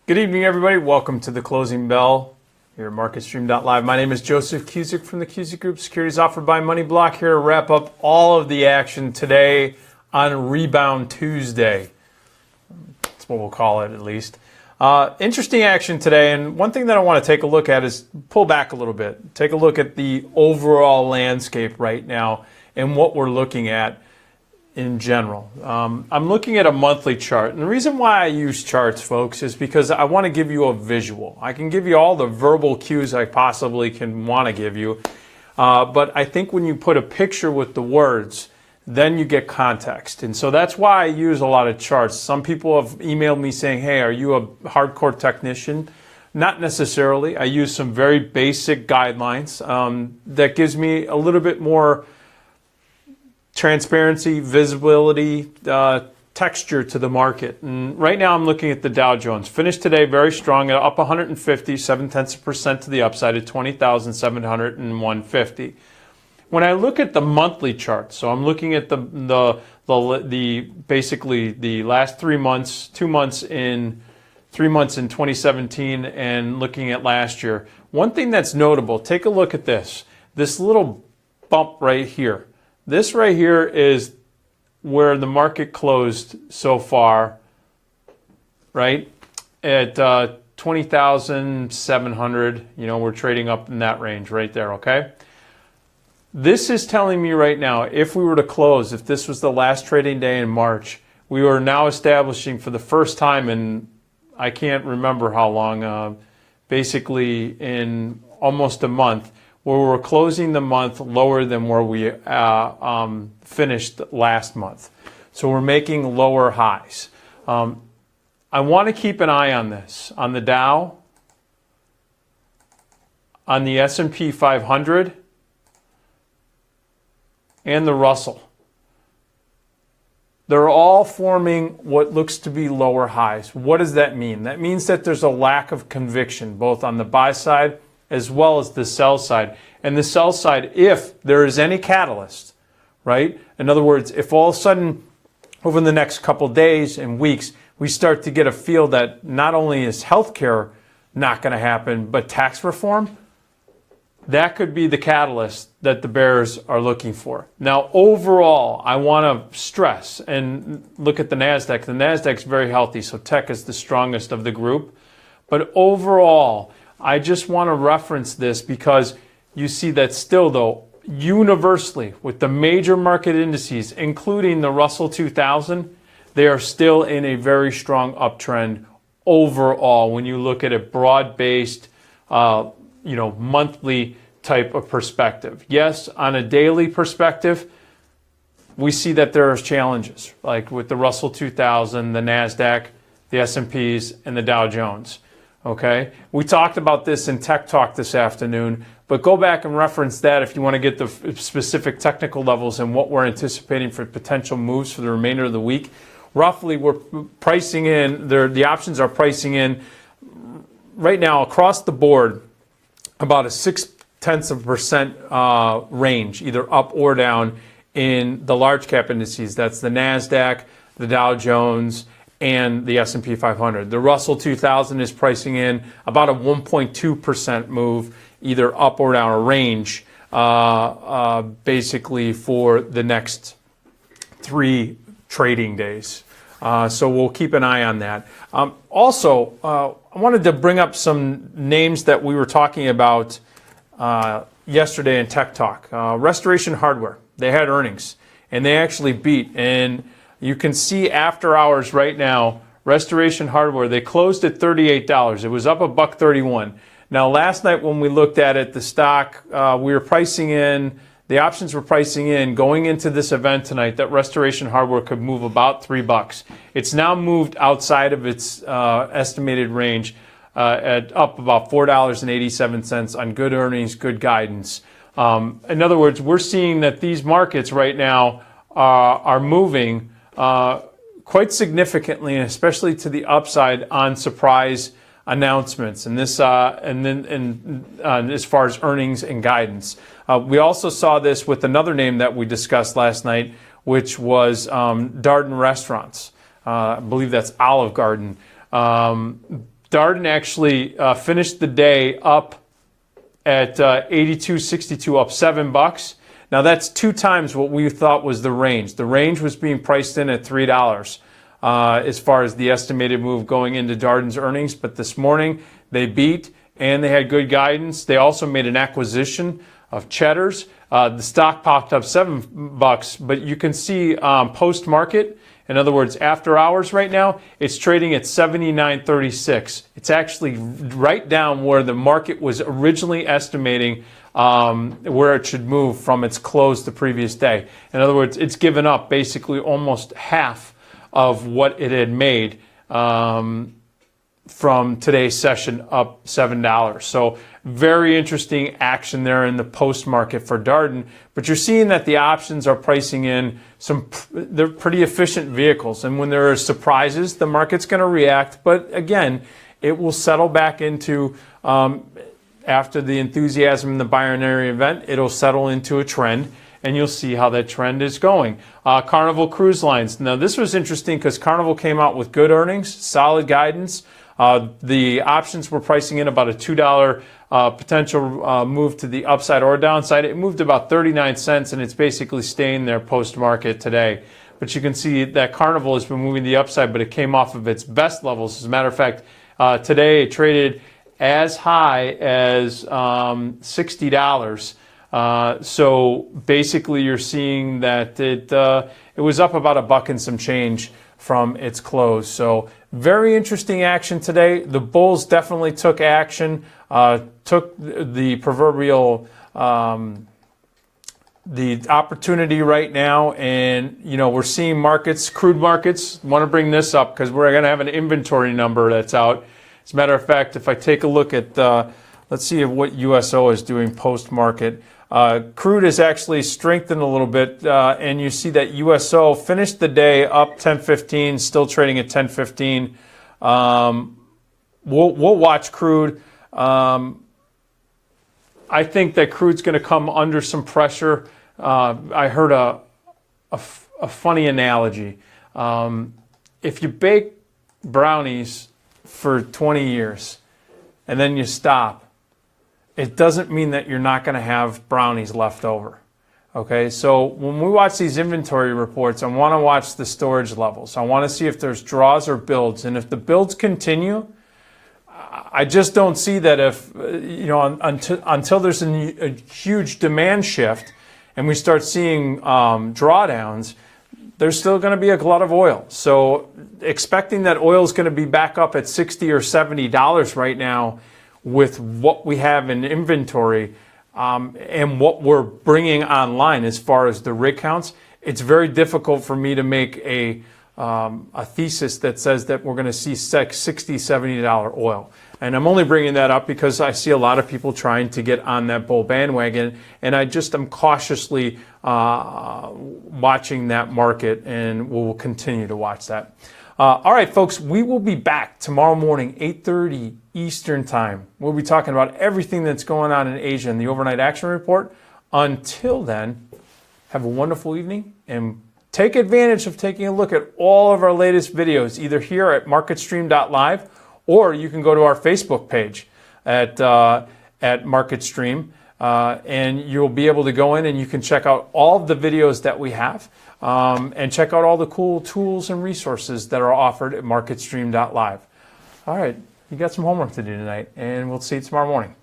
Good evening, everybody. Welcome to the closing bell here at MarketStream.live. My name is Joseph Cusick from the Cusick Group. Securities offered by Money Block, here to wrap up all of the action today on Rebound Tuesday. That's what we'll call it, at least. Interesting action today, and one thing that I want to take a look at is pull back a little bit. Take a look at the overall landscape right now and what we're looking at in general. I'm looking at a monthly chart, and the reason why I use charts, folks, is because I want to give you a visual. I can give you all the verbal cues I possibly can want to give you, but I think when you put a picture with the words, then you get context. And so that's why I use a lot of charts. Some people have emailed me saying, hey, are you a hardcore technician? Not necessarily. I use some very basic guidelines that gives me a little bit more transparency, visibility, texture to the market. And right now I'm looking at the Dow Jones. Finished today very strong, up 150, 0.7% to the upside at 20,701.50. When I look at the monthly chart, so I'm looking at the basically the last 3 months, 2 months in 3 months in 2017 and looking at last year. One thing that's notable, take a look at this. This little bump right here. This right here is where the market closed so far, right? At 20,700, we're trading up in that range right there, okay? This is telling me right now, if we were to close, if this was the last trading day in March, we are now establishing for the first time in, I can't remember how long, basically in almost a month, where we're closing the month lower than where we finished last month. So we're making lower highs. I want to keep an eye on this, on the Dow, on the S&P 500, and the Russell. They're all forming what looks to be lower highs. What does that mean? That means that there's a lack of conviction, both on the buy side as well as the sell side. And the sell side, if there is any catalyst, right? In other words, if all of a sudden over the next couple days and weeks, we start to get a feel that not only is healthcare not going to happen, but tax reform, that could be the catalyst that the bears are looking for. Now, overall, I want to stress and look at the NASDAQ. The NASDAQ's very healthy, so tech is the strongest of the group. But overall, I just want to reference this because you see that still, though, universally, with the major market indices, including the Russell 2000, they are still in a very strong uptrend overall when you look at a broad-based, monthly type of perspective. Yes, on a daily perspective, we see that there are challenges, like with the Russell 2000, the NASDAQ, the S&Ps, and the Dow Jones. Okay, we talked about this in Tech Talk this afternoon, but go back and reference that if you want to get the specific technical levels and what we're anticipating for potential moves for the remainder of the week. Roughly, we're pricing in, the options are pricing in right now across the board about a 0.6% range, either up or down in the large cap indices. That's the NASDAQ, the Dow Jones, and the S&P 500. The Russell 2000 is pricing in about a 1.2% move, either up or down, a range, basically for the next 3 trading days. So we'll keep an eye on that. Also, I wanted to bring up some names that we were talking about yesterday in Tech Talk. Restoration Hardware, they had earnings, and they actually beat. And you can see after hours right now, Restoration Hardware, they closed at $38. It was up $1.31. Now, last night when we looked at it, the stock, we were pricing in, the options were pricing in going into this event tonight that Restoration Hardware could move about $3. It's now moved outside of its estimated range at up about $4.87 on good earnings, good guidance. In other words, we're seeing that these markets right now are moving quite significantly, and especially to the upside on surprise announcements, and this as far as earnings and guidance. We also saw this with another name that we discussed last night, which was Darden Restaurants. I believe that's Olive Garden. Darden actually finished the day up at 82.62, up $7. Now that's 2 times what we thought was the range. The range was being priced in at $3 as far as the estimated move going into Darden's earnings. But this morning they beat and they had good guidance. They also made an acquisition of Cheddar's. The stock popped up $7, but you can see post-market, in other words, after hours right now, it's trading at 79.36. It's actually right down where the market was originally estimating where it should move from its close the previous day. In other words, it's given up basically almost half of what it had made from today's session, up $7. So very interesting action there in the post market for Darden. But you're seeing that the options are pricing in they're pretty efficient vehicles. And when there are surprises, the market's going to react. But again, it will settle back into, after the enthusiasm in the binary event, it'll settle into a trend. And you'll see how that trend is going. Carnival Cruise Lines. Now this was interesting because Carnival came out with good earnings, solid guidance. The options were pricing in about a $2 potential move to the upside or downside. It moved about 39 cents and it's basically staying there post-market today. But you can see that Carnival has been moving the upside, but it came off of its best levels. As a matter of fact, today it traded as high as $60. So basically you're seeing that it was up about $1 and some change from its close. So very interesting action today. The bulls definitely took action, took the proverbial the opportunity right now, and we're seeing markets, crude markets. Want to bring this up because we're going to have an inventory number that's out. As a matter of fact, if I take a look at let's see what USO is doing post market. Crude has actually strengthened a little bit, and you see that USO finished the day up 10.15, still trading at 10.15. We'll watch crude. I think that crude's going to come under some pressure. I heard a funny analogy. If you bake brownies for 20 years and then you stop, it doesn't mean that you're not going to have brownies left over. Okay, so when we watch these inventory reports, I want to watch the storage levels. I want to see if there's draws or builds. And if the builds continue, I just don't see that if, until there's a huge demand shift and we start seeing drawdowns, there's still going to be a glut of oil. So expecting that oil is going to be back up at $60 or $70 right now with what we have in inventory and what we're bringing online as far as the rig counts, it's very difficult for me to make a thesis that says that we're going to see $60, $70 oil. And I'm only bringing that up because I see a lot of people trying to get on that bull bandwagon, and I just am cautiously watching that market, and we'll continue to watch that. All right, folks, we will be back tomorrow morning, 8:30 Eastern Time. We'll be talking about everything that's going on in Asia in the Overnight Action Report. Until then, have a wonderful evening and take advantage of taking a look at all of our latest videos, either here at MarketStream.live or you can go to our Facebook page at MarketStream. And you'll be able to go in and you can check out all of the videos that we have and check out all the cool tools and resources that are offered at MarketStream.live. All right, you got some homework to do tonight, and we'll see you tomorrow morning.